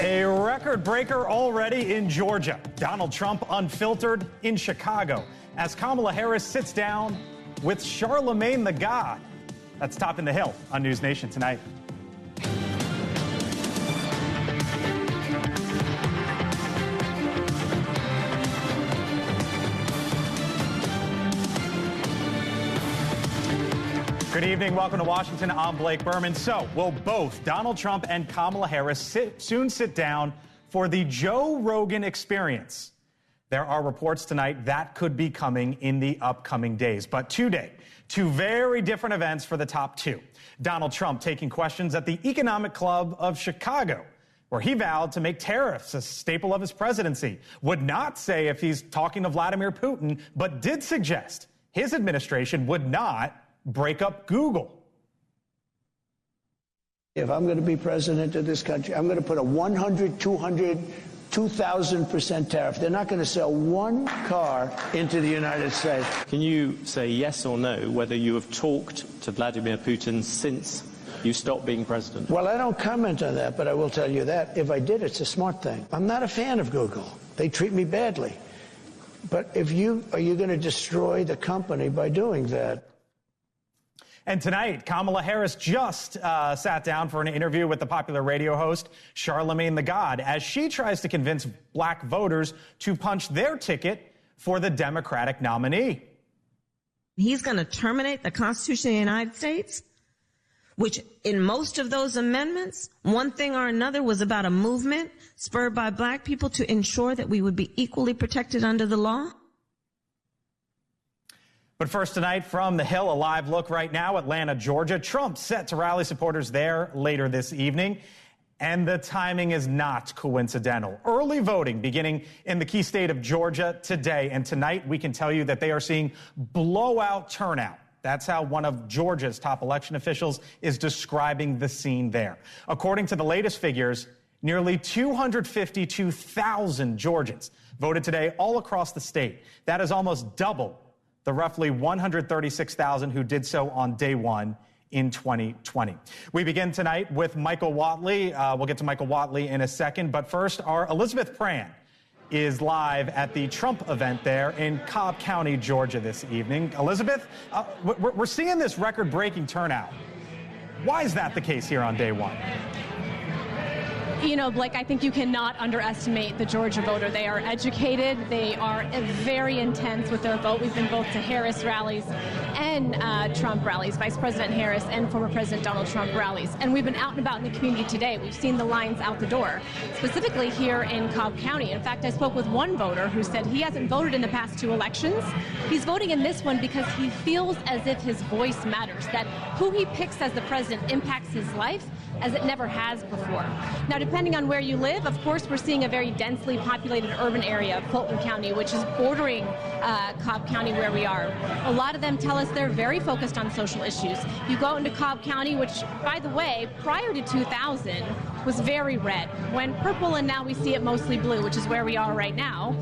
A record breaker already in Georgia. Donald Trump unfiltered in Chicago as Kamala Harris sits down with Charlemagne the God. That's Topping the Hill on NewsNation tonight. Good evening. Welcome to Washington. I'm Blake Berman. So, will both Donald Trump and Kamala Harris soon sit down for the Joe Rogan experience? There are reports tonight that could be coming in the upcoming days. But today, two very different events for the top two. Donald Trump taking questions at the Economic Club of Chicago, where he vowed to make tariffs a staple of his presidency. Would not say if he's talking to Vladimir Putin, but did suggest his administration would not break up Google. If I'm going to be president of this country, I'm going to put a 100, 200, 2,000% tariff. They're not going to sell one car into the United States. Can you say yes or no whether you have talked to Vladimir Putin since you stopped being president? Well, I don't comment on that, but I will tell you that if I did, it's a smart thing. I'm not a fan of Google. They treat me badly. But are you going to destroy the company by doing that? And tonight, Kamala Harris just sat down for an interview with the popular radio host Charlemagne the God as she tries to convince black voters to punch their ticket for the Democratic nominee. He's going to terminate the Constitution of the United States, which in most of those amendments, one thing or another was about a movement spurred by black people to ensure that we would be equally protected under the law. But first tonight from the Hill, a live look right now, Atlanta, Georgia. Trump set to rally supporters there later this evening. And the timing is not coincidental. Early voting beginning in the key state of Georgia today. And tonight we can tell you that they are seeing blowout turnout. That's how one of Georgia's top election officials is describing the scene there. According to the latest figures, nearly 252,000 Georgians voted today all across the state. That is almost double the roughly 136,000 who did so on day one in 2020. We begin tonight with Michael Whatley. We'll get to Michael Whatley in a second. But first, our Elizabeth Pran is live at the Trump event there in Cobb County, Georgia this evening. Elizabeth, we're seeing this record-breaking turnout. Why is that the case here on day one? You know, Blake, I think you cannot underestimate the Georgia voter. They are educated. They are very intense with their vote. We've been both to Harris rallies and Trump rallies, Vice President Harris and former President Donald Trump rallies. And we've been out and about in the community today. We've seen the lines out the door, specifically here in Cobb County. In fact, I spoke with one voter who said he hasn't voted in the past two elections. He's voting in this one because he feels as if his voice matters, that who he picks as the president impacts his life as it never has before. Now, depending on where you live, of course, we're seeing a very densely populated urban area of Fulton County, which is bordering Cobb County where we are. A lot of them tell us they're very focused on social issues. You go into Cobb County, which, by the way, prior to 2000 was very red. Went purple, and now we see it mostly blue, which is where we are right now.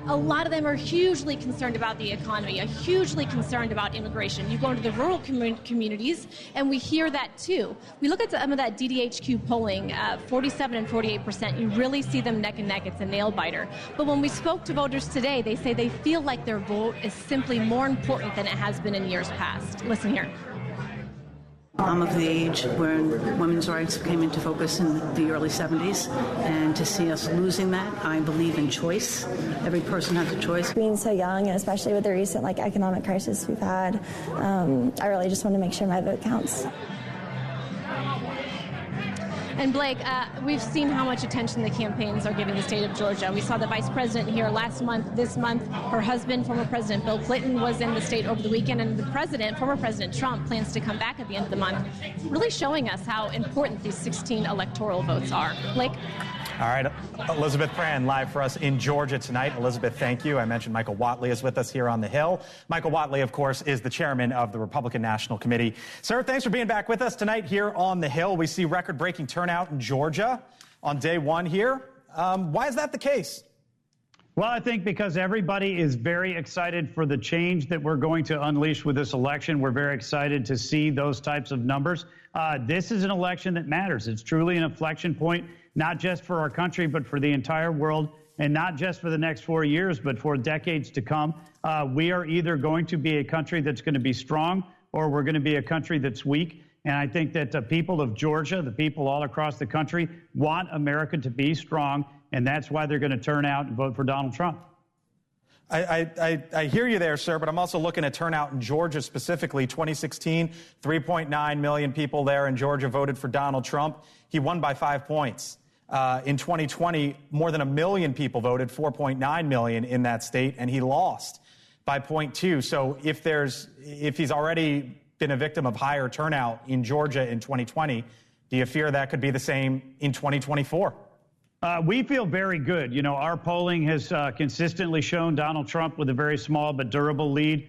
A lot of them are hugely concerned about the economy, hugely concerned about immigration. You go into the rural communities, and we hear that too. We look at some of that DDHQ polling, 47 and 48%, you really see them neck and neck. It's a nail biter. But when we spoke to voters today, they say they feel like their vote is simply more important than it has been in years past. Listen here. I'm of the age when women's rights came into focus in the early 70s, and to see us losing that, I believe in choice. Every person has a choice. Being so young, and especially with the recent economic crisis we've had, I really just want to make sure my vote counts. And Blake, we've seen how much attention the campaigns are giving the state of Georgia. We saw the vice president here last month. This month, her husband, former President Bill Clinton, was in the state over the weekend, and the president, former President Trump, plans to come back at the end of the month, really showing us how important these 16 electoral votes are. Blake? All right, Elizabeth Pran live for us in Georgia tonight. Elizabeth, thank you. I mentioned Michael Whatley is with us here on the Hill. Michael Whatley, of course, is the chairman of the Republican National Committee. Sir, thanks for being back with us tonight here on the Hill. We see record-breaking turnout in Georgia on day one here. Why is that the case? Well, I think because everybody is very excited for the change that we're going to unleash with this election. We're very excited to see those types of numbers. This is an election that matters. It's truly an inflection point, not just for our country, but for the entire world, and not just for the next 4 years, but for decades to come. We are either going to be a country that's going to be strong, or we're going to be a country that's weak. And I think that the people of Georgia, the people all across the country, want America to be strong, and that's why they're going to turn out and vote for Donald Trump. I hear you there, sir, but I'm also looking at turnout in Georgia specifically. 2016, 3.9 million people there in Georgia voted for Donald Trump. He won by 5 points. In 2020, more than 1 million people voted, 4.9 million in that state, and he lost by 0.2. So if he's already been a victim of higher turnout in Georgia in 2020, do you fear that could be the same in 2024? We feel very good. You know, our polling has consistently shown Donald Trump with a very small but durable lead.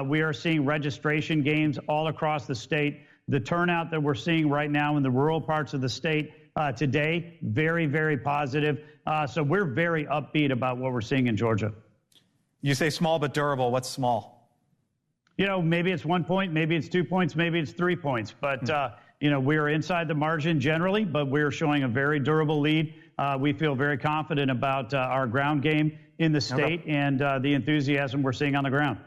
We are seeing registration gains all across the state. The turnout that we're seeing right now in the rural parts of the state today, very, very positive. So we're very upbeat about what we're seeing in Georgia. You say small but durable. What's small? You know, maybe it's 1 point, maybe it's 2 points, maybe it's 3 points. But, you know, we are inside the margin generally, but we're showing a very durable lead. We feel very confident about our ground game in the state and the enthusiasm we're seeing on the ground.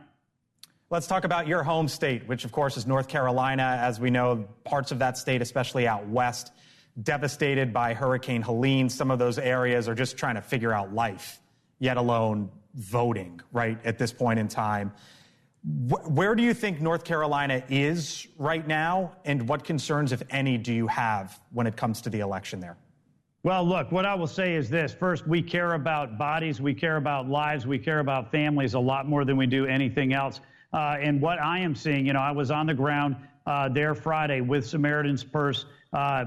Let's talk about your home state, which, of course, is North Carolina. As we know, parts of that state, especially out west, devastated by Hurricane Helene. Some of those areas are just trying to figure out life, yet alone voting, right, at this point in time. Where do you think North Carolina is right now, and what concerns, if any, do you have when it comes to the election there? Well, look, what I will say is this. First, we care about bodies, we care about lives, we care about families a lot more than we do anything else. And what I am seeing, you know, I was on the ground there Friday with Samaritan's Purse,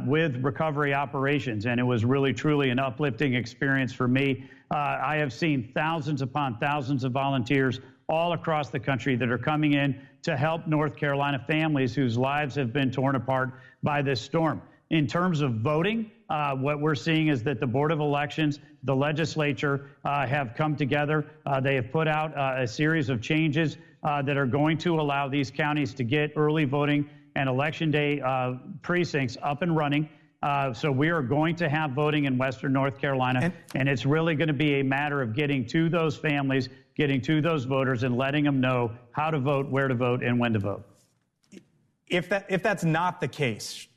with recovery operations, and it was really, truly an uplifting experience for me. I have seen thousands upon thousands of volunteers all across the country that are coming in to help North Carolina families whose lives have been torn apart by this storm. In terms of voting, what we're seeing is that the Board of Elections, the legislature have come together. They have put out a series of changes that are going to allow these counties to get early voting and Election Day precincts up and running. So we are going to have voting in Western North Carolina, and it's really going to be a matter of getting to those families, getting to those voters, and letting them know how to vote, where to vote, and when to vote. If that's not the case,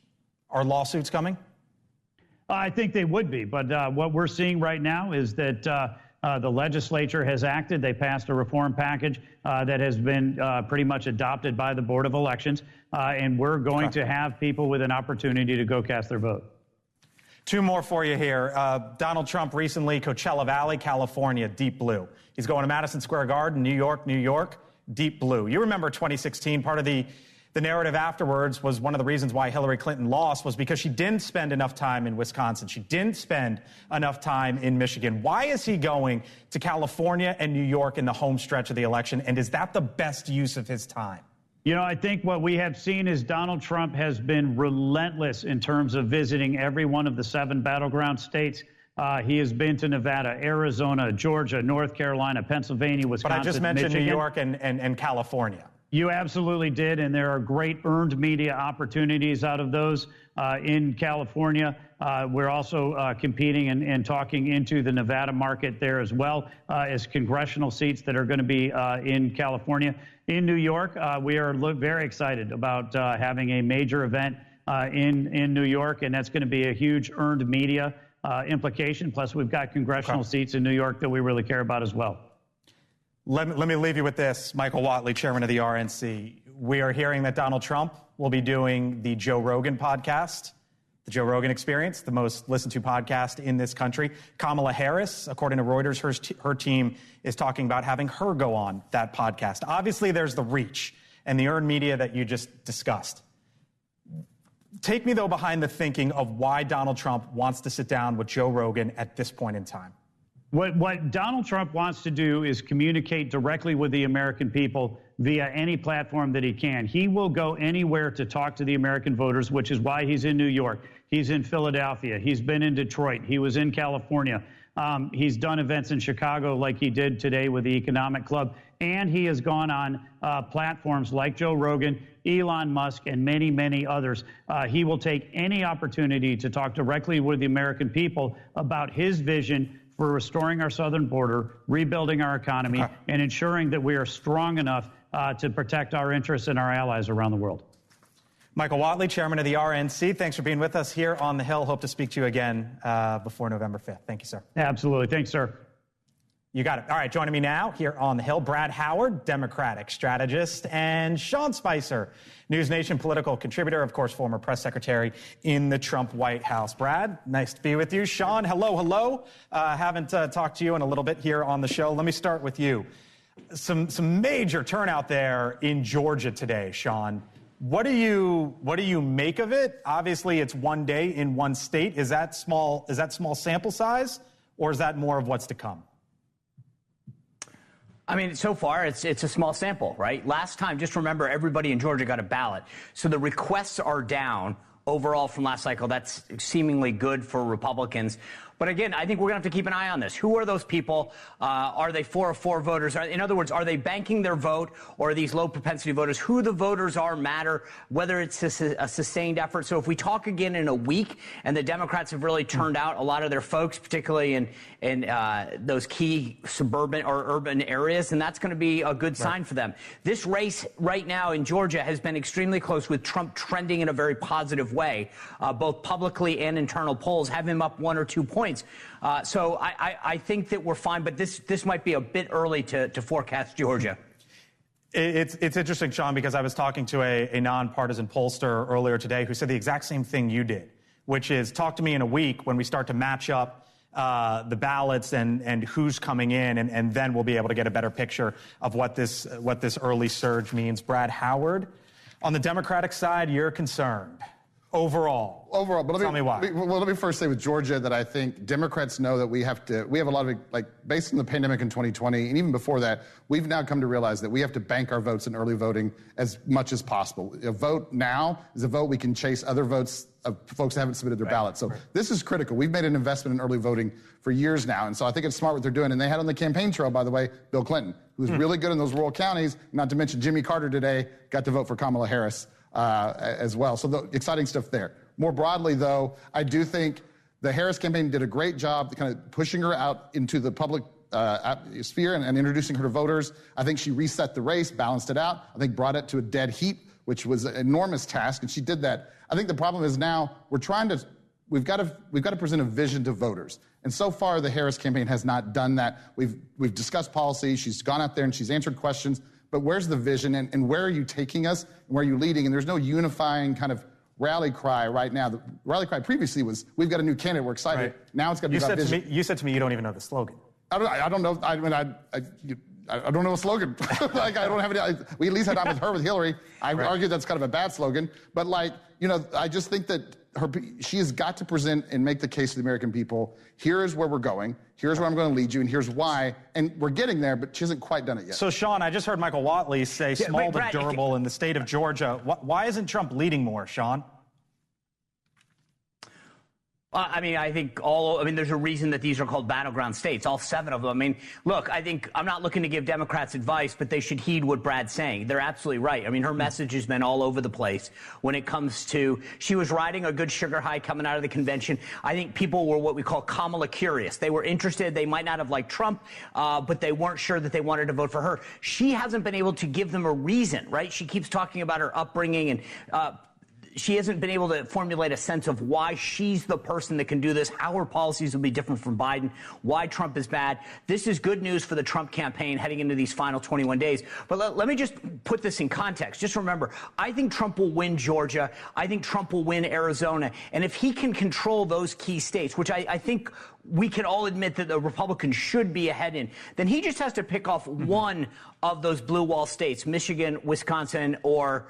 are lawsuits coming? I think they would be, but what we're seeing right now is that the legislature has acted. They passed a reform package that has been pretty much adopted by the Board of Elections, and we're going to have people with an opportunity to go cast their vote. Two more for you here. Donald Trump recently, Coachella Valley, California, deep blue. He's going to Madison Square Garden, New York, deep blue. You remember 2016, part of the narrative afterwards was one of the reasons why Hillary Clinton lost was because she didn't spend enough time in Wisconsin. She didn't spend enough time in Michigan. Why is he going to California and New York in the home stretch of the election? And is that the best use of his time? You know, I think what we have seen is Donald Trump has been relentless in terms of visiting every one of the 7 battleground states. He has been to Nevada, Arizona, Georgia, North Carolina, Pennsylvania, Wisconsin, But I just mentioned Michigan. New York and California. You absolutely did, and there are great earned media opportunities out of those in California. We're also competing and talking into the Nevada market there as well as congressional seats that are going to be in California. In New York, we are very excited about having a major event in New York, and that's going to be a huge earned media implication. Plus, we've got congressional seats in New York that we really care about as well. Let me leave you with this. Michael Whatley, chairman of the RNC. We are hearing that Donald Trump will be doing the Joe Rogan podcast, the Joe Rogan Experience, the most listened to podcast in this country. Kamala Harris, according to Reuters, her team is talking about having her go on that podcast. Obviously, there's the reach and the earned media that you just discussed. Take me, though, behind the thinking of why Donald Trump wants to sit down with Joe Rogan at this point in time. What Donald Trump wants to do is communicate directly with the American people via any platform that he can. He will go anywhere to talk to the American voters, which is why he's in New York. He's in Philadelphia. He's been in Detroit. He was in California. He's done events in Chicago like he did today with the Economic Club. And he has gone on platforms like Joe Rogan, Elon Musk, and many, many others. He will take any opportunity to talk directly with the American people about his vision for restoring our southern border, rebuilding our economy, and ensuring that we are strong enough to protect our interests and our allies around the world. Michael Whatley, chairman of the RNC, thanks for being with us here on the Hill. Hope to speak to you again before November 5th. Thank you, sir. Absolutely. Thanks, sir. You got it. All right, joining me now here on the Hill, Brad Howard, Democratic strategist, and Sean Spicer, NewsNation political contributor, of course, former press secretary in the Trump White House. Brad, nice to be with you. Sean, hello. Haven't talked to you in a little bit here on the show. Let me start with you. Some major turnout there in Georgia today, Sean. What do you make of it? Obviously, it's one day in one state. Is that small sample size, or is that more of what's to come? I mean, so far, it's a small sample, right? Last time, just remember, everybody in Georgia got a ballot. So the requests are down overall from last cycle. That's seemingly good for Republicans. But again, I think we're going to have to keep an eye on this. Who are those people? Are they 404 voters? In other words, are they banking their vote, or are these low propensity voters? Who the voters are matter, whether it's a sustained effort. So if we talk again in a week and the Democrats have really turned out a lot of their folks, particularly in those key suburban or urban areas, and that's going to be a good sign for them. This race right now in Georgia has been extremely close, with Trump trending in a very positive way. Both publicly and internal polls have him up 1 or 2 points. So I think that we're fine, but this might be a bit early to forecast Georgia. It's interesting, Sean, because I was talking to a nonpartisan pollster earlier today who said the exact same thing you did, which is talk to me in a week when we start to match up the ballots and who's coming in, and then we'll be able to get a better picture of what this early surge means. Brad Howard, on the Democratic side, you're concerned. Overall, but tell me why. Let me first say with Georgia that I think Democrats know that we have a lot of, based on the pandemic in 2020, and even before that, we've now come to realize that we have to bank our votes in early voting as much as possible. A vote now is a vote we can chase other votes of folks that haven't submitted their ballots. So this is critical. We've made an investment in early voting for years now, and so I think it's smart what they're doing. And they had on the campaign trail, by the way, Bill Clinton, who was really good in those rural counties, not to mention Jimmy Carter today got to vote for Kamala Harris as well. So the exciting stuff there. More broadly, though, I do think the Harris campaign did a great job kind of pushing her out into the public sphere and introducing her to voters. I think she reset the race, balanced it out. I think brought it to a dead heat, which was an enormous task, and she did that. I think the problem is now we've got to present a vision to voters. And so far, the Harris campaign has not done that. We've discussed policy. She's gone out there and she's answered questions. But where's the vision, and where are you taking us, and where are you leading? And there's no unifying kind of rally cry right now. The rally cry previously was, we've got a new candidate, we're excited. Right. Now it's got to be about vision. You said to me you don't even know the slogan. I don't know. I don't know a slogan. I don't have any. We at least had time with her with Hillary. I argue that's kind of a bad slogan. But I just think that she has got to present and make the case to the American people. Here is where we're going. Here's where I'm going to lead you, and here's why. And we're getting there, but she hasn't quite done it yet. So, Sean, I just heard Michael Whatley say small but durable in the state of Georgia. Why isn't Trump leading more, Sean? I think there's a reason that these are called battleground states, all 7 of them. I mean, look, I think I'm not looking to give Democrats advice, but they should heed what Brad's saying. They're absolutely right. I mean, her message has been all over the place when it comes to, she was riding a good sugar high coming out of the convention. I think people were what we call Kamala curious. They were interested. They might not have liked Trump, but they weren't sure that they wanted to vote for her. She hasn't been able to give them a reason, right? She keeps talking about her upbringing and, she hasn't been able to formulate a sense of why she's the person that can do this, how her policies will be different from Biden, why Trump is bad. This is good news for the Trump campaign heading into these final 21 days. But let me just put this in context. Just remember, I think Trump will win Georgia. I think Trump will win Arizona. And if he can control those key states, which I think we can all admit that the Republicans should be ahead in, then he just has to pick off one of those blue wall states, Michigan, Wisconsin, or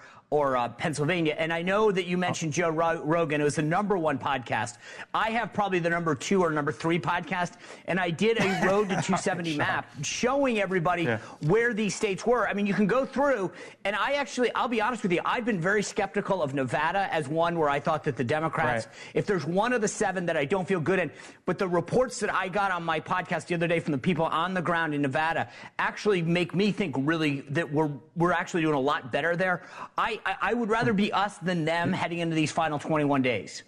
Pennsylvania. And I know that you mentioned Joe Rogan. It was the #1 podcast. I have probably the #2 or #3 podcast. And I did a Road to 270 map showing everybody where these states were. I mean, you can go through. And I'll be honest with you, I've been very skeptical of Nevada as one where I thought that the Democrats, if there's one of the 7 that I don't feel good in, but the reports that I got on my podcast the other day from the people on the ground in Nevada actually make me think really that we're actually doing a lot better there. I would rather be us than them heading into these final 21 days.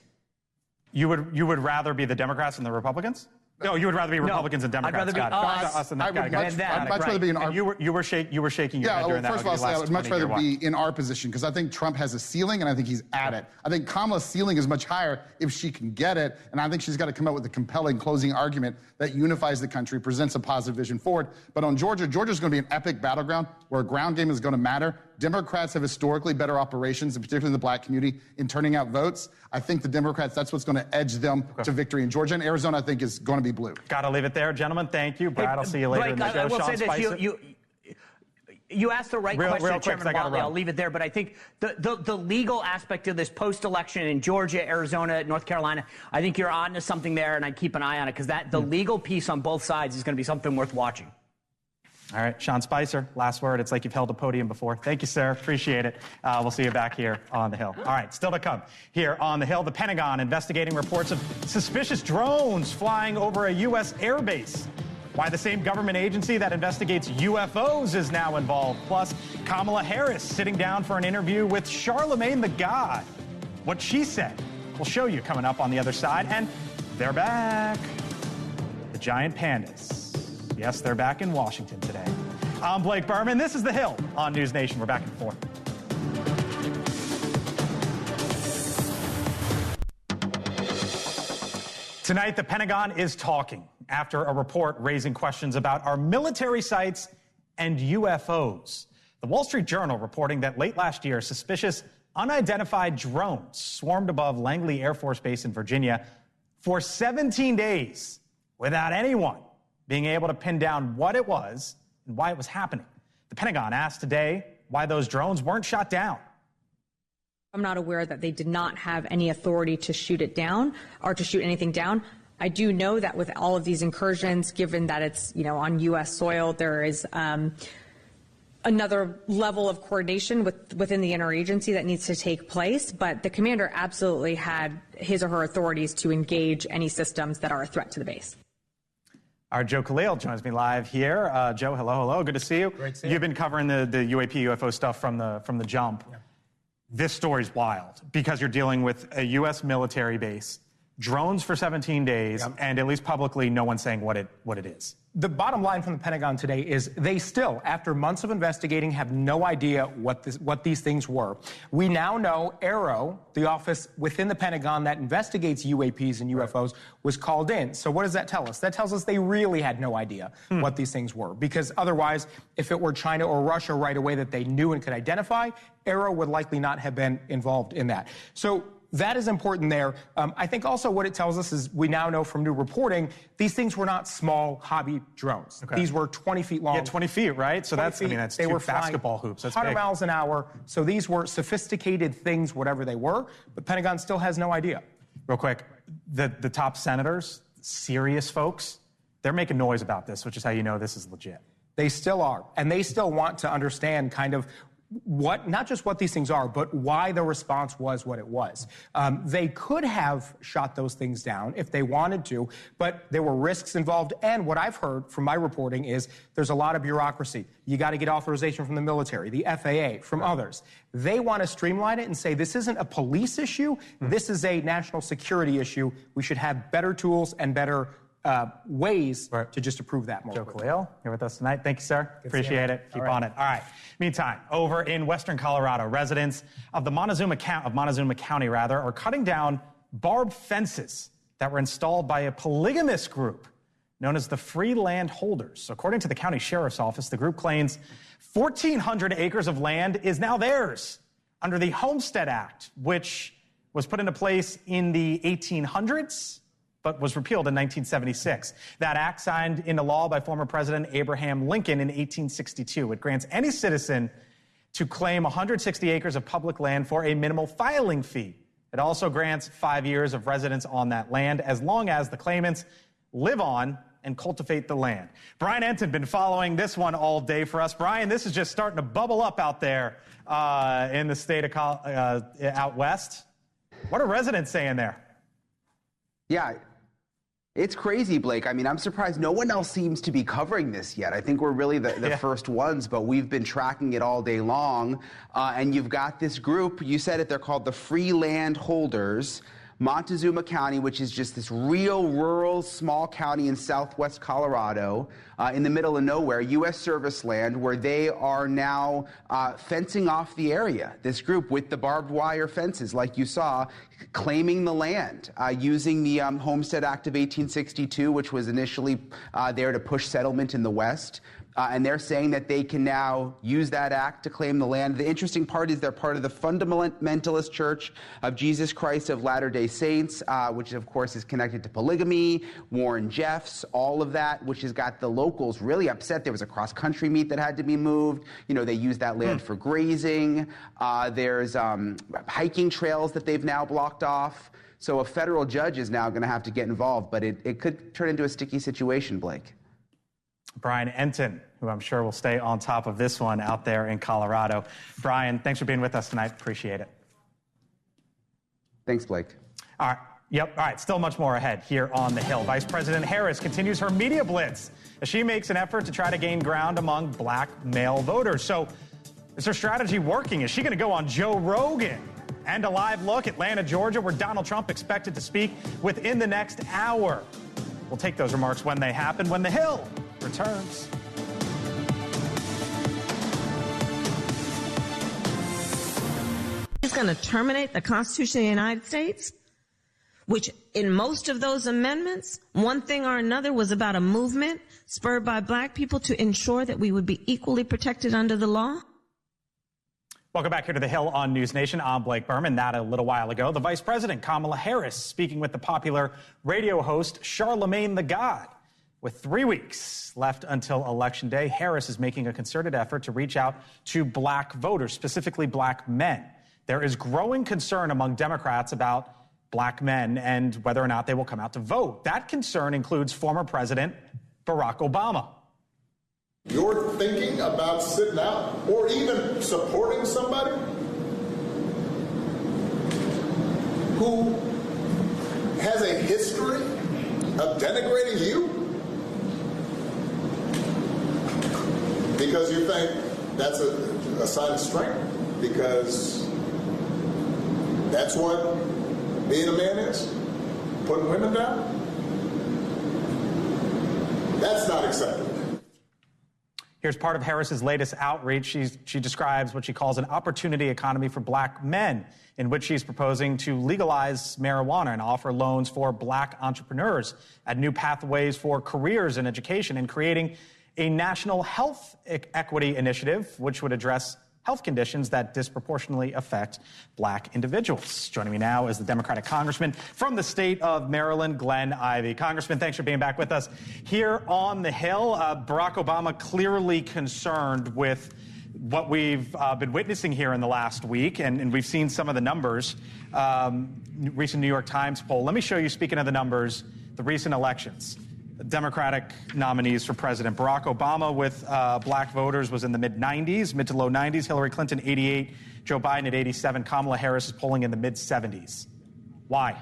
You would rather be the Democrats than the Republicans? No, you would rather be Republicans and Democrats. I'd rather be us. I'd much rather be in our... You were shaking your head during that. First of all, I would much rather be in our position because I think Trump has a ceiling and I think he's at it. I think Kamala's ceiling is much higher if she can get it, and I think she's got to come up with a compelling closing argument that unifies the country, presents a positive vision forward. But on Georgia's going to be an epic battleground where a ground game is going to matter. Democrats have historically better operations, and particularly in the black community, in turning out votes. I think the Democrats, that's what's going to edge them to victory in Georgia. And Arizona, I think, is going to be blue. Got to leave it there, gentlemen. Thank you. Brad, I'll see you later in the show. I will say this. You asked the right question, Chairman Watley. I'll leave it there. But I think the legal aspect of this post-election in Georgia, Arizona, North Carolina, I think you're on to something there, and I'd keep an eye on it because the legal piece on both sides is going to be something worth watching. All right, Sean Spicer, last word. It's like you've held a podium before. Thank you, sir. Appreciate it. We'll see you back here on the Hill. All right, still to come here on the Hill. The Pentagon investigating reports of suspicious drones flying over a U.S. airbase. Why the same government agency that investigates UFOs is now involved. Plus, Kamala Harris sitting down for an interview with Charlemagne the God. What she said. We'll show you coming up on the other side. And they're back. The giant pandas. Yes, they're back in Washington today. I'm Blake Berman. This is The Hill on NewsNation. We're back in 4. Tonight, the Pentagon is talking after a report raising questions about our military sites and UFOs. The Wall Street Journal reporting that late last year, suspicious unidentified drones swarmed above Langley Air Force Base in Virginia for 17 days without anyone being able to pin down what it was and why it was happening. The Pentagon asked today why those drones weren't shot down. I'm not aware that they did not have any authority to shoot it down or to shoot anything down. I do know that with all of these incursions, given that it's, on U.S. soil, there is another level of coordination within the interagency that needs to take place. But the commander absolutely had his or her authorities to engage any systems that are a threat to the base. Our Joe Khalil joins me live here. Joe, hello. Good to see you. Great to see you. You've been covering the UAP, UFO stuff from the jump. Yeah. This story's wild because you're dealing with a U.S. military base, drones for 17 days, and at least publicly, no one's saying what it is. The bottom line from the Pentagon today is they still, after months of investigating, have no idea what these things were. We now know AARO, the office within the Pentagon that investigates UAPs and UFOs, was called in. So what does that tell us? That tells us they really had no idea what these things were. Because otherwise, if it were China or Russia right away that they knew and could identify, AARO would likely not have been involved in that. So that is important there. I think also what it tells us is we now know from new reporting, these things were not small hobby drones. Okay. These were 20 feet long. Yeah, 20 feet, right? So that's, that's they two were basketball hoops. That's 100 big. miles an hour. So these were sophisticated things, whatever they were, but Pentagon still has no idea. Real quick, the top senators, serious folks, they're making noise about this, which is how you know this is legit. They still are. And they still want to understand kind of not just what these things are, but why the response was what it was. They could have shot those things down if they wanted to, but there were risks involved. And what I've heard from my reporting is there's a lot of bureaucracy. You got to get authorization from the military, the FAA, from others. They want to streamline it and say this isn't a police issue. This is a national security issue. We should have better tools and better ways to just approve that more. Joe Khalil, here with us tonight. Thank you, sir. Appreciate it. Keep on it. All right. Meantime, over in western Colorado, residents of Montezuma County are cutting down barbed fences that were installed by a polygamous group known as the Free Land Holders. According to the county sheriff's office, the group claims 1,400 acres of land is now theirs under the Homestead Act, which was put into place in the 1800s. but was repealed in 1976. That act, signed into law by former President Abraham Lincoln in 1862, it grants any citizen to claim 160 acres of public land for a minimal filing fee. It also grants 5 years of residence on that land as long as the claimants live on and cultivate the land. Brian Enton been following this one all day for us. Brian, this is just starting to bubble up out there in the state of out west. What are residents saying there? Yeah, it's crazy, Blake. I mean, I'm surprised no one else seems to be covering this yet. I think we're really the first ones, but we've been tracking it all day long. And you've got this group, you said it, they're called the Free Land Holders. Montezuma County, which is just this real rural small county in southwest Colorado, in the middle of nowhere, U.S. service land, where they are now fencing off the area. This group with the barbed wire fences, like you saw, claiming the land, using the Homestead Act of 1862, which was initially there to push settlement in the West. And they're saying that they can now use that act to claim the land. The interesting part is they're part of the Fundamentalist Church of Jesus Christ of Latter-day Saints, which, of course, is connected to polygamy, Warren Jeffs, all of that, which has got the locals really upset. There was a cross-country meet that had to be moved. You know, they used that land for grazing. There's hiking trails that they've now blocked off. So a federal judge is now going to have to get involved, but it could turn into a sticky situation, Blake. Brian Enton, who I'm sure will stay on top of this one out there in Colorado. Brian, thanks for being with us tonight. Appreciate it. Thanks, Blake. All right. Yep. All right. Still much more ahead here on the Hill. Vice President Harris continues her media blitz as she makes an effort to try to gain ground among black male voters. So is her strategy working? Is she going to go on Joe Rogan? And a live look, Atlanta, Georgia, where Donald Trump expected to speak within the next hour. We'll take those remarks when they happen, when the Hill returns. He's going to terminate the Constitution of the United States, which in most of those amendments, one thing or another was about a movement spurred by black people to ensure that we would be equally protected under the law. Welcome back here to the Hill on NewsNation. I'm Blake Berman. That a little while ago, the Vice President, Kamala Harris, speaking with the popular radio host Charlemagne the God. With 3 weeks left until Election Day, Harris is making a concerted effort to reach out to black voters, specifically black men. There is growing concern among Democrats about black men and whether or not they will come out to vote. That concern includes former President Barack Obama. You're thinking about sitting out or even supporting somebody who has a history of denigrating you? Because you think that's a sign of strength? Because that's what being a man is? Putting women down? That's not acceptable. Here's part of Harris's latest outreach. She describes what she calls an opportunity economy for black men, in which she's proposing to legalize marijuana and offer loans for black entrepreneurs, add new pathways for careers and education, and creating a national health equity initiative, which would address health conditions that disproportionately affect black individuals. Joining me now is the Democratic Congressman from the state of Maryland, Glenn Ivey. Congressman, thanks for being back with us here on the Hill. Barack Obama clearly concerned with what we've been witnessing here in the last week, and we've seen some of the numbers. Recent New York Times poll. Let me show you, speaking of the numbers, the recent elections. Democratic nominees for president. Barack Obama with black voters was in the mid-90s, mid to low 90s. Hillary Clinton, 88. Joe Biden at 87. Kamala Harris is polling in the mid-70s. Why?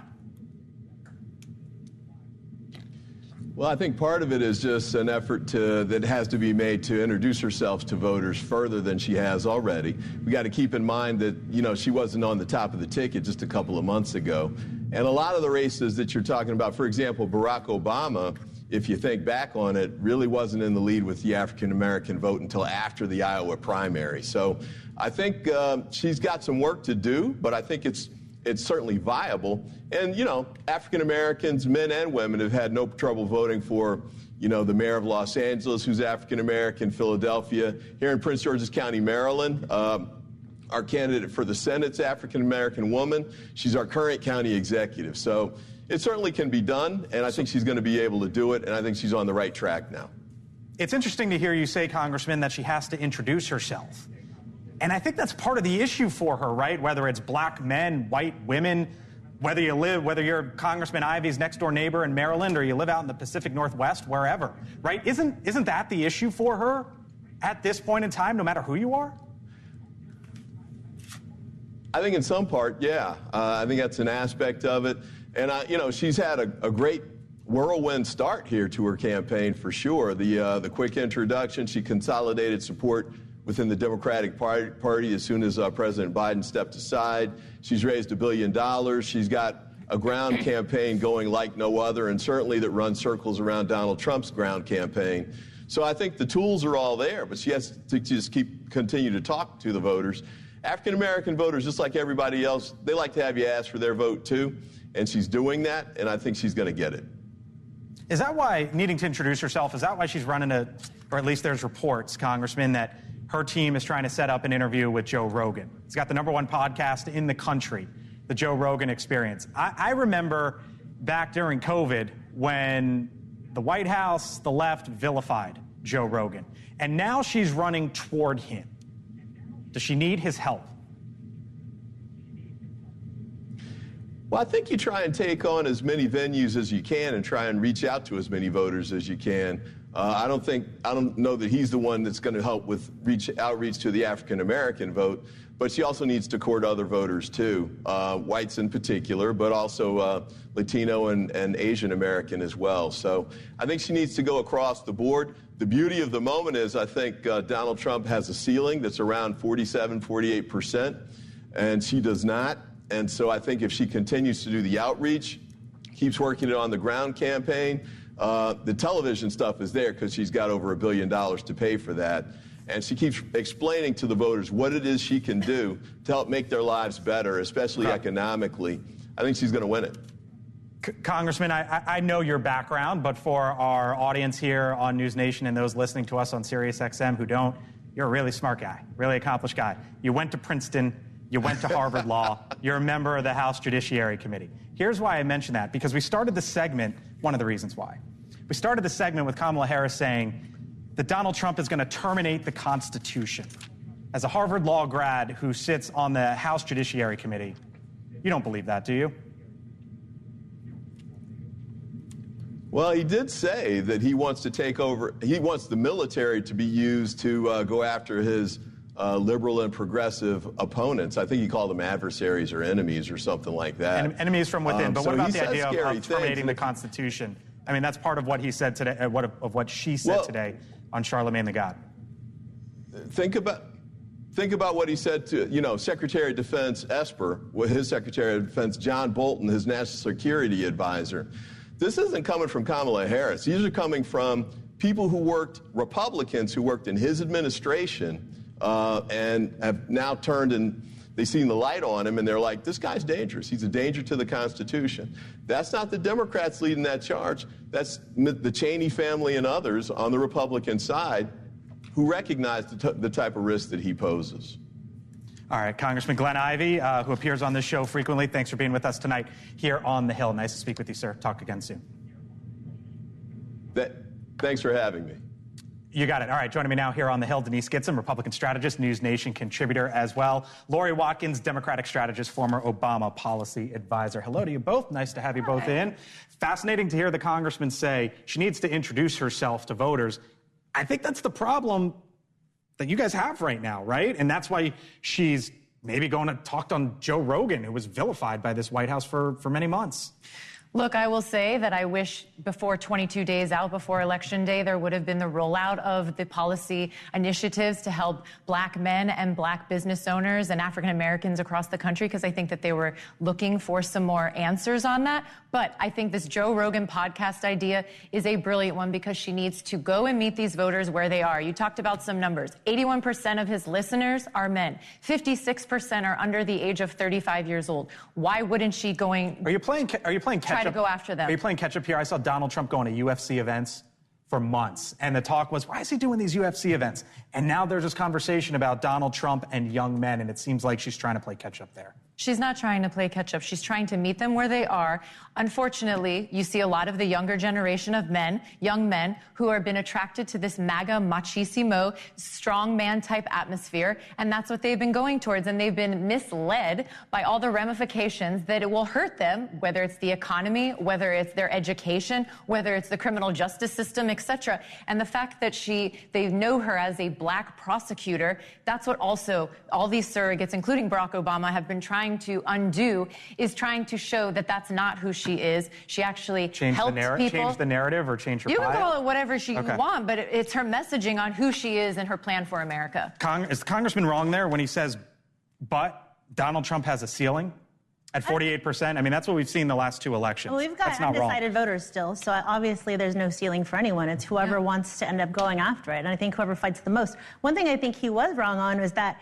Well, I think part of it is just an effort that has to be made to introduce herself to voters further than she has already. We got to keep in mind that, you know, she wasn't on the top of the ticket just a couple of months ago. And a lot of the races that you're talking about, for example, Barack Obama, if you think back on it, really wasn't in the lead with the African-American vote until after the Iowa primary. So I think she's got some work to do, but I think it's certainly viable. And, you know, African-Americans, men and women, have had no trouble voting for, you know, the mayor of Los Angeles, who's African-American, Philadelphia. Here in Prince George's County, Maryland, our candidate for the Senate's African-American woman. She's our current county executive. So it certainly can be done, and I think she's going to be able to do it, and I think she's on the right track now. It's interesting to hear you say, Congressman, that she has to introduce herself. And I think that's part of the issue for her, right? Whether it's black men, white women, whether you're Congressman Ivey's next door neighbor in Maryland or you live out in the Pacific Northwest, wherever, right? Isn't that the issue for her at this point in time, no matter who you are? I think in some part, yeah. I think that's an aspect of it. And, she's had a great whirlwind start here to her campaign for sure. The quick introduction, she consolidated support within the Democratic Party as soon as President Biden stepped aside. She's raised $1 billion. She's got a ground campaign going like no other, and certainly that runs circles around Donald Trump's ground campaign. So I think the tools are all there, but she has to just continue to talk to the voters. African-American voters, just like everybody else, they like to have you ask for their vote too, and she's doing that, and I think she's going to get it. Is that why, needing to introduce herself, is that why she's running or at least there's reports, Congressman, that her team is trying to set up an interview with Joe Rogan? He's got the #1 podcast in the country, the Joe Rogan Experience. I remember back during COVID when the White House, the left, vilified Joe Rogan, and now she's running toward him. Does she need his help? Well, I think you try and take on as many venues as you can and try and reach out to as many voters as you can. I don't know that he's the one that's going to help with outreach to the African-American vote, but she also needs to court other voters too, whites in particular, but also Latino and Asian American as well. So I think she needs to go across the board. The beauty of the moment is I think Donald Trump has a ceiling that's around 47, 48%, and she does not. And so I think if she continues to do the outreach, keeps working it on the ground campaign, the television stuff is there because she's got over $1 billion to pay for that. And she keeps explaining to the voters what it is she can do to help make their lives better, especially economically. I think she's going to win it. Congressman, I know your background, but for our audience here on NewsNation and those listening to us on SiriusXM who don't, you're a really smart guy, really accomplished guy. You went to Princeton. You went to Harvard Law. You're a member of the House Judiciary Committee. Here's why I mention that, because we started the segment, one of the reasons why. We started the segment with Kamala Harris saying that Donald Trump is going to terminate the Constitution. As a Harvard Law grad who sits on the House Judiciary Committee, you don't believe that, do you? Well, he did say that he wants to take over, he wants the military to be used to go after his liberal and progressive opponents. I think he called them adversaries or enemies or something like that. Enemies from within. But what about the idea of terminating the things. Constitution? I mean, that's part of what he said today, of what she said today on Charlemagne the God. Think about what he said to, Secretary of Defense Esper, his Secretary of Defense John Bolton, his national security advisor. This isn't coming from Kamala Harris. These are coming from people Republicans who worked in his administration and have now turned and they've seen the light on him and they're like, this guy's dangerous. He's a danger to the Constitution. That's not the Democrats leading that charge. That's the Cheney family and others on the Republican side who recognize the type of risk that he poses. All right, Congressman Glenn Ivey, who appears on this show frequently, thanks for being with us tonight here on the Hill. Nice to speak with you, sir. Talk again soon. Thanks for having me. You got it. All right, joining me now here on the Hill, Denise Gitson, Republican strategist, NewsNation contributor as well. Lori Watkins, Democratic strategist, former Obama policy advisor. Hello to you both. Nice to have you both in. Fascinating to hear the congressman say she needs to introduce herself to voters. I think that's the problem that you guys have right now, right? And that's why she's maybe going to talk on Joe Rogan, who was vilified by this White House for many months. Look, I will say that I wish before 22 days out before Election Day, there would have been the rollout of the policy initiatives to help black men and black business owners and African Americans across the country, because I think that they were looking for some more answers on that. But I think this Joe Rogan podcast idea is a brilliant one because she needs to go and meet these voters where they are. You talked about some numbers. 81% of his listeners are men. 56% are under the age of 35 years old. Why wouldn't she Are you playing catch to go after them? Are you playing catch up here? I saw Donald Trump going to UFC events for months, and the talk was, why is he doing these UFC events? And now there's this conversation about Donald Trump and young men, and it seems like she's trying to play catch up there. She's not trying to play catch up. She's trying to meet them where they are. Unfortunately, you see a lot of the younger generation of men, young men, who have been attracted to this MAGA, machismo, strong man type atmosphere. And that's what they've been going towards. And they've been misled by all the ramifications that it will hurt them, whether it's the economy, whether it's their education, whether it's the criminal justice system, etc. And the fact that they know her as a black prosecutor, that's what also all these surrogates, including Barack Obama, have been trying to undo, is trying to show that that's not who she is. She actually helped people. Change the narrative or change her You bio? can call it whatever you want, but it's her messaging on who she is and her plan for America. Is the congressman wrong there when he says, but Donald Trump has a ceiling at 48%? I mean, that's what we've seen the last two elections. Well, we've got undecided voters still, so obviously there's no ceiling for anyone. It's whoever wants to end up going after it, and I think whoever fights the most. One thing I think he was wrong on was that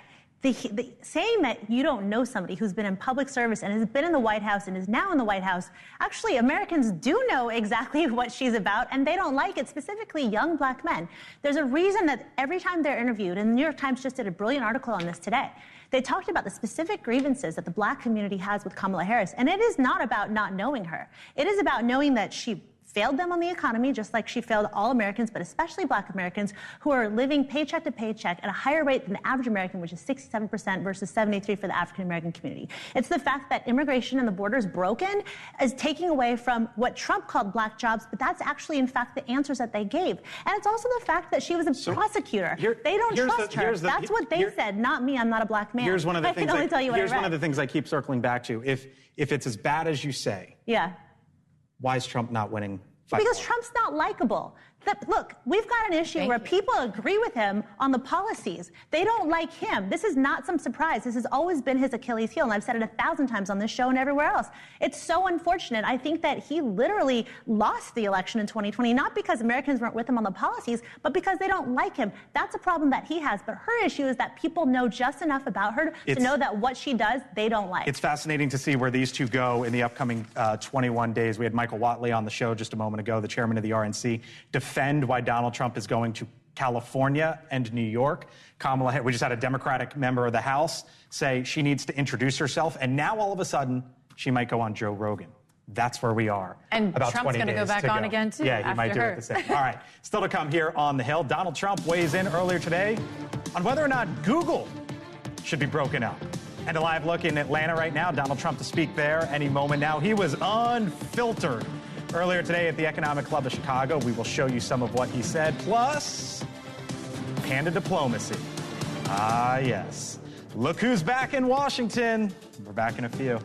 saying that you don't know somebody who's been in public service and has been in the White House and is now in the White House, actually Americans do know exactly what she's about, and they don't like it, specifically young black men. There's a reason that every time they're interviewed, and the New York Times just did a brilliant article on this today, they talked about the specific grievances that the black community has with Kamala Harris, and it is not about not knowing her. It is about knowing that she failed them on the economy, just like she failed all Americans, but especially black Americans who are living paycheck to paycheck at a higher rate than the average American, which is 67% versus 73% for the African American community. It's the fact that immigration and the border is broken is taking away from what Trump called black jobs, but that's actually, in fact, the answers that they gave. And it's also the fact that she was a prosecutor. They don't trust her. That's what they said, not me. I'm not a black man. Here's one of the things. I can only tell you what I read. Here's one of the things I keep circling back to. If it's as bad as you say, why is Trump not winning? Because Trump's not likable. Look, we've got an issue where people agree with him on the policies. They don't like him. This is not some surprise. This has always been his Achilles heel, and I've said it 1,000 times on this show and everywhere else. It's so unfortunate. I think that he literally lost the election in 2020, not because Americans weren't with him on the policies, but because they don't like him. That's a problem that he has. But her issue is that people know just enough about her to know that what she does, they don't like. It's fascinating to see where these two go in the upcoming 21 days. We had Michael Whatley on the show just a moment ago, the chairman of the RNC, defend why Donald Trump is going to California and New York. Kamala Harris, we just had a Democratic member of the House say she needs to introduce herself, and now all of a sudden she might go on Joe Rogan. That's where we are. And about Trump's going to go back on again, too. Yeah, he might do it the same. All right, still to come here on The Hill. Donald Trump weighs in earlier today on whether or not Google should be broken up. And a live look in Atlanta right now. Donald Trump to speak there any moment now. He was unfiltered earlier today at the Economic Club of Chicago. We will show you some of what he said, plus panda diplomacy. Ah, yes. Look who's back in Washington. We're back in a few.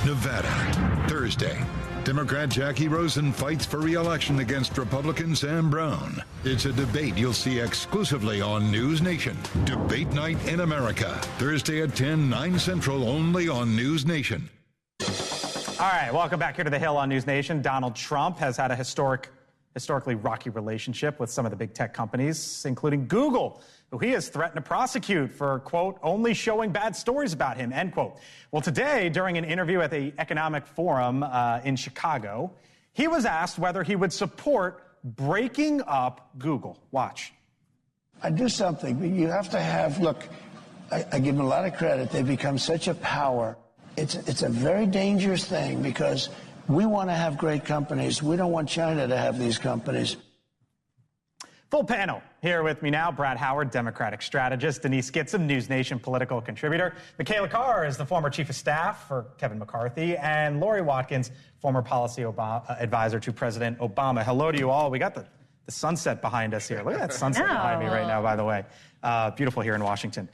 Nevada, Thursday. Democrat Jackie Rosen fights for re-election against Republican Sam Brown. It's a debate you'll see exclusively on NewsNation. Debate Night in America. Thursday at 10, 9 Central, only on NewsNation. All right, welcome back here to The Hill on NewsNation. Donald Trump has had a historically rocky relationship with some of the big tech companies, including Google, who he has threatened to prosecute for, quote, only showing bad stories about him, end quote. Well, today, during an interview at the Economic Forum in Chicago, he was asked whether he would support breaking up Google. Watch. I do something, but you have to have, look, I give them a lot of credit. They've become such a power. It's a very dangerous thing because we want to have great companies. We don't want China to have these companies. Full panel here with me now. Brad Howard, Democratic strategist. Denise Gitsom, NewsNation political contributor. Michaela Carr is the former chief of staff for Kevin McCarthy. And Lori Watkins, former policy advisor to President Obama. Hello to you all. We got the sunset behind us here. Look at that sunset behind me right now, by the way. Beautiful here in Washington.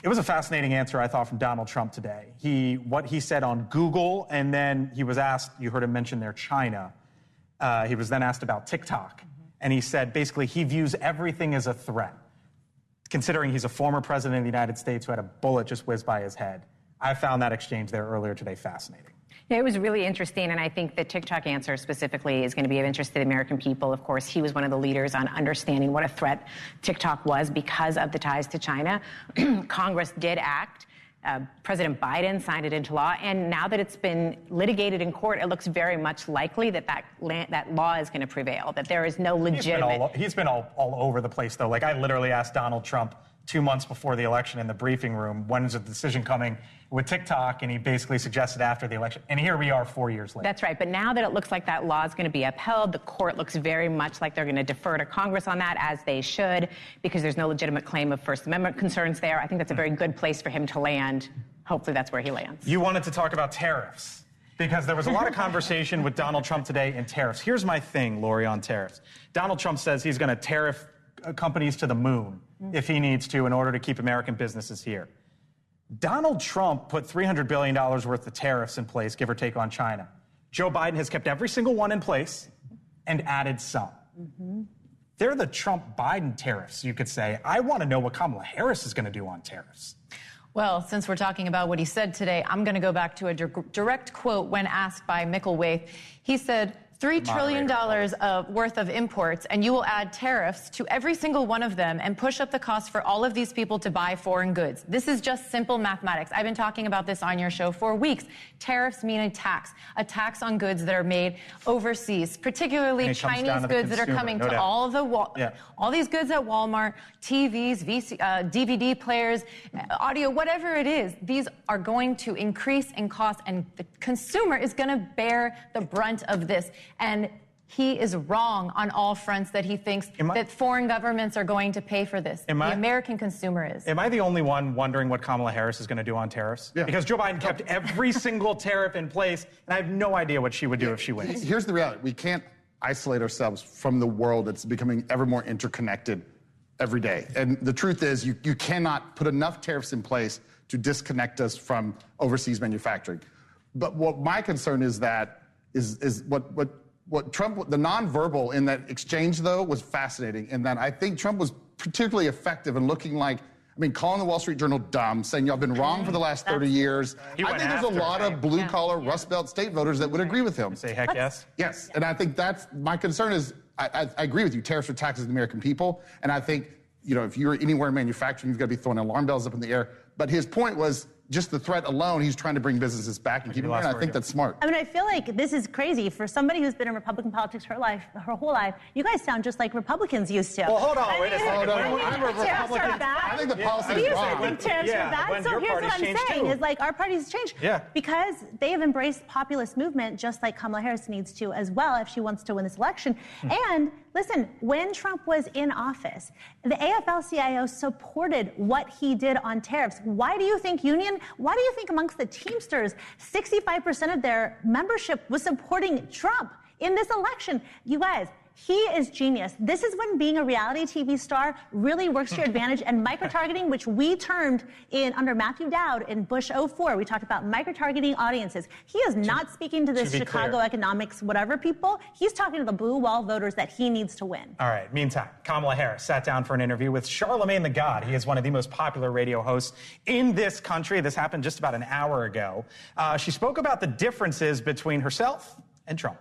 It was a fascinating answer, I thought, from Donald Trump today. What he said on Google, and then he was asked, you heard him mention there, China. He was then asked about TikTok. And he said, basically, he views everything as a threat, considering he's a former president of the United States who had a bullet just whiz by his head. I found that exchange there earlier today fascinating. Yeah, it was really interesting, and I think the TikTok answer specifically is going to be of interest to the American people. Of course, he was one of the leaders on understanding what a threat TikTok was because of the ties to China. Congress did act. President Biden signed it into law, and now that it's been litigated in court, it looks very much likely that law is going to prevail, that there is no legitimate... He's been all over the place, though. Like, I literally asked Donald Trump 2 months before the election in the briefing room, when's the decision coming with TikTok, and he basically suggested after the election. And here we are 4 years later. That's right. But now that it looks like that law is going to be upheld, the court looks very much like they're going to defer to Congress on that, as they should, because there's no legitimate claim of First Amendment concerns there. I think that's a very good place for him to land. Hopefully that's where he lands. You wanted to talk about tariffs, because there was a lot of conversation with Donald Trump today in tariffs. Here's my thing, Lori, on tariffs. Donald Trump says he's going to tariff companies to the moon if he needs to in order to keep American businesses here. Donald Trump put $300 billion worth of tariffs in place, give or take, on China. Joe Biden has kept every single one in place and added some. They're the Trump-Biden tariffs, you could say. I want to know what Kamala Harris is going to do on tariffs. Well, since we're talking about what he said today, I'm going to go back to a direct quote when asked by Mickelwaith. He said, $3 trillion worth of imports, and you will add tariffs to every single one of them and push up the cost for all of these people to buy foreign goods. This is just simple mathematics. I've been talking about this on your show for weeks. Tariffs mean a tax on goods that are made overseas, particularly Chinese goods that are coming to all these goods at Walmart, TVs, DVD players, audio, whatever it is. These are going to increase in cost, and the consumer is going to bear the brunt of this. And he is wrong on all fronts that he thinks that foreign governments are going to pay for this. The American consumer is. Am I the only one wondering what Kamala Harris is going to do on tariffs? Yeah. Because Joe Biden kept every single tariff in place, and I have no idea what she would do if she wins. Here's the reality. We can't isolate ourselves from the world that's becoming ever more interconnected every day. And the truth is, you cannot put enough tariffs in place to disconnect us from overseas manufacturing. But what my concern is that is what Trump, the nonverbal in that exchange, though, was fascinating. In that I think Trump was particularly effective in looking like, calling the Wall Street Journal dumb, saying y'all have been wrong for the last 30 years. I think there's a lot of blue-collar, Rust Belt state voters that would agree with him. Say heck yes? Yes, and I think that's, my concern is, I agree with you, tariffs are taxes on the American people, and I think, if you're anywhere in manufacturing, you've got to be throwing alarm bells up in the air. But his point was, just the threat alone, he's trying to bring businesses back and keep them there, and I think that's smart. I feel like this is crazy. For somebody who's been in Republican politics her whole life, you guys sound just like Republicans used to. Well, hold on, wait a second. I'm a Republican. I think the policy is wrong. Think tariffs are bad? So here's what I'm saying, is our party's changed. Yeah. Because they have embraced populist movement, just like Kamala Harris needs to as well if she wants to win this election. And listen, when Trump was in office, the AFL-CIO supported what he did on tariffs. Why do you think amongst the Teamsters, 65% of their membership was supporting Trump in this election? You guys, he is genius. This is when being a reality TV star really works to your advantage. And micro-targeting, which we termed under Matthew Dowd in Bush 04, we talked about micro-targeting audiences. He is not speaking to the Chicago economics, whatever people. He's talking to the blue wall voters that he needs to win. All right. Meantime, Kamala Harris sat down for an interview with Charlamagne the God. He is one of the most popular radio hosts in this country. This happened just about an hour ago. She spoke about the differences between herself and Trump.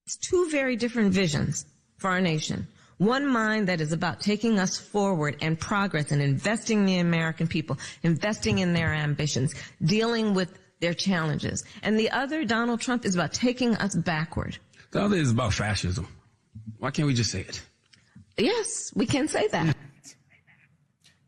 It's two very different visions for our nation. One mind that is about taking us forward and progress and investing in the American people, investing in their ambitions, dealing with their challenges. And the other, Donald Trump, is about taking us backward. The other is about fascism. Why can't we just say it? Yes, we can say that.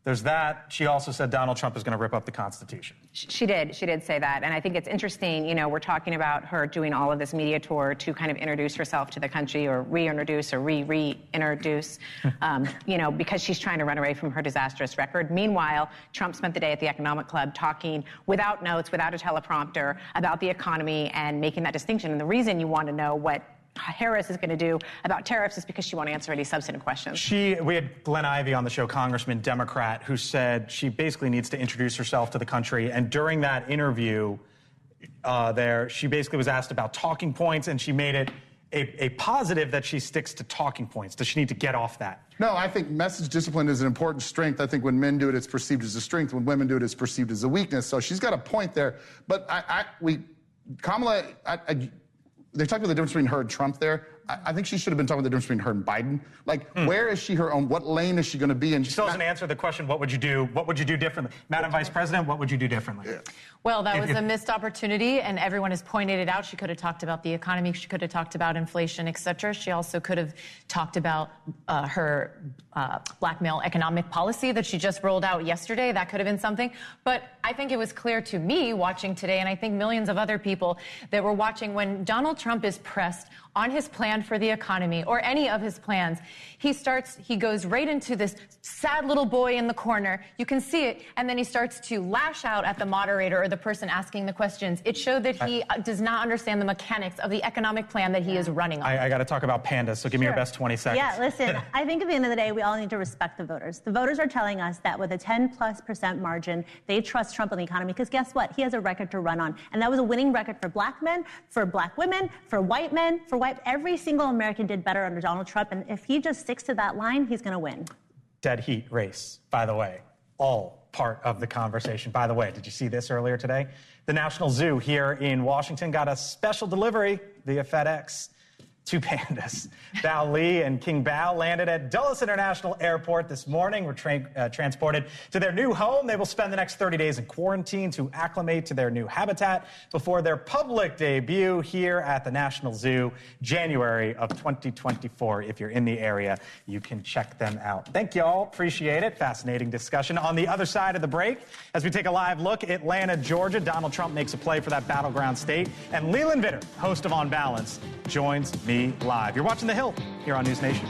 There's that. She also said Donald Trump is going to rip up the Constitution. She did say that. And I think it's interesting, we're talking about her doing all of this media tour to kind of introduce herself to the country or reintroduce or reintroduce, because she's trying to run away from her disastrous record. Meanwhile, Trump spent the day at the Economic Club talking without notes, without a teleprompter about the economy and making that distinction. And the reason you want to know what Harris is going to do about tariffs is because she won't answer any substantive questions. We had Glenn Ivey on the show, Congressman, Democrat, who said she basically needs to introduce herself to the country. And during that interview she basically was asked about talking points, and she made it a positive that she sticks to talking points. Does she need to get off that? No, I think message discipline is an important strength. I think when men do it, it's perceived as a strength. When women do it, it's perceived as a weakness. So she's got a point there. But Kamala, they talked about the difference between her and Trump there. I think she should have been talking about the difference between her and Biden. Like, where is she her own? What lane is she going to be in? She still hasn't answered the question, what would you do? What would you do differently? Madam Vice President, what would you do differently? Yeah. Well, that was a missed opportunity, and everyone has pointed it out. She could have talked about the economy. She could have talked about inflation, et cetera. She also could have talked about her blackmail economic policy that she just rolled out yesterday. That could have been something. But I think it was clear to me watching today, and I think millions of other people that were watching, when Donald Trump is pressed on his plan for the economy or any of his plans, he goes right into this sad little boy in the corner. You can see it. And then he starts to lash out at the moderator or the person asking the questions. It showed that he does not understand the mechanics of the economic plan that he is running on. I got to talk about pandas, so give me your best 20 seconds. Yeah, listen, I think at the end of the day, we all need to respect the voters. The voters are telling us that with a 10+% margin, they trust Trump in the economy because guess what? He has a record to run on. And that was a winning record for black men, for black women, for white men, every single American did better under Donald Trump. And if he just sticks to that line, he's going to win. Dead heat race, by the way, all part of the conversation. By the way, did you see this earlier today? The National Zoo here in Washington got a special delivery via FedEx. Two pandas. Bao Li and King Bao landed at Dulles International Airport this morning, were transported to their new home. They will spend the next 30 days in quarantine to acclimate to their new habitat before their public debut here at the National Zoo, January of 2024. If you're in the area, you can check them out. Thank you all. Appreciate it. Fascinating discussion. On the other side of the break, as we take a live look, Atlanta, Georgia, Donald Trump makes a play for that battleground state, and Leland Vitter, host of On Balance, joins me live. You're watching The Hill here on NewsNation.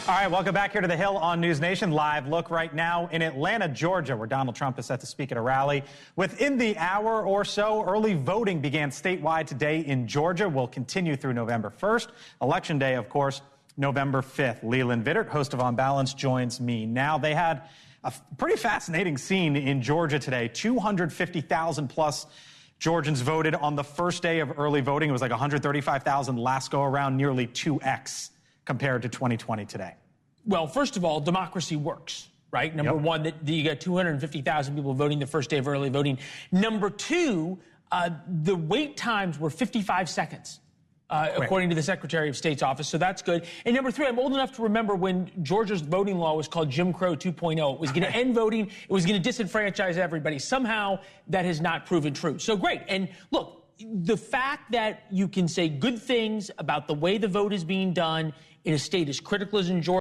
All right, welcome back here to The Hill on NewsNation. Live look right now in Atlanta, Georgia, where Donald Trump is set to speak at a rally. Within the hour or so, early voting began statewide today in Georgia. Will continue through November 1st. Election day, of course, November 5th. Leland Vittert, host of On Balance, joins me now. They had a pretty fascinating scene in Georgia today. 250,000 plus Georgians voted on the first day of early voting. It was like 135,000 last go around, nearly 2x compared to 2020 today. Well, first of all, democracy works, right? Number one, that you got 250,000 people voting the first day of early voting. Number two, the wait times were 55 seconds. According to the Secretary of State's office, so that's good. And number three, I'm old enough to remember when Georgia's voting law was called Jim Crow 2.0. It was going to end voting. It was going to disenfranchise everybody. Somehow that has not proven true. So great. And look, the fact that you can say good things about the way the vote is being done in a state as critical as in Georgia,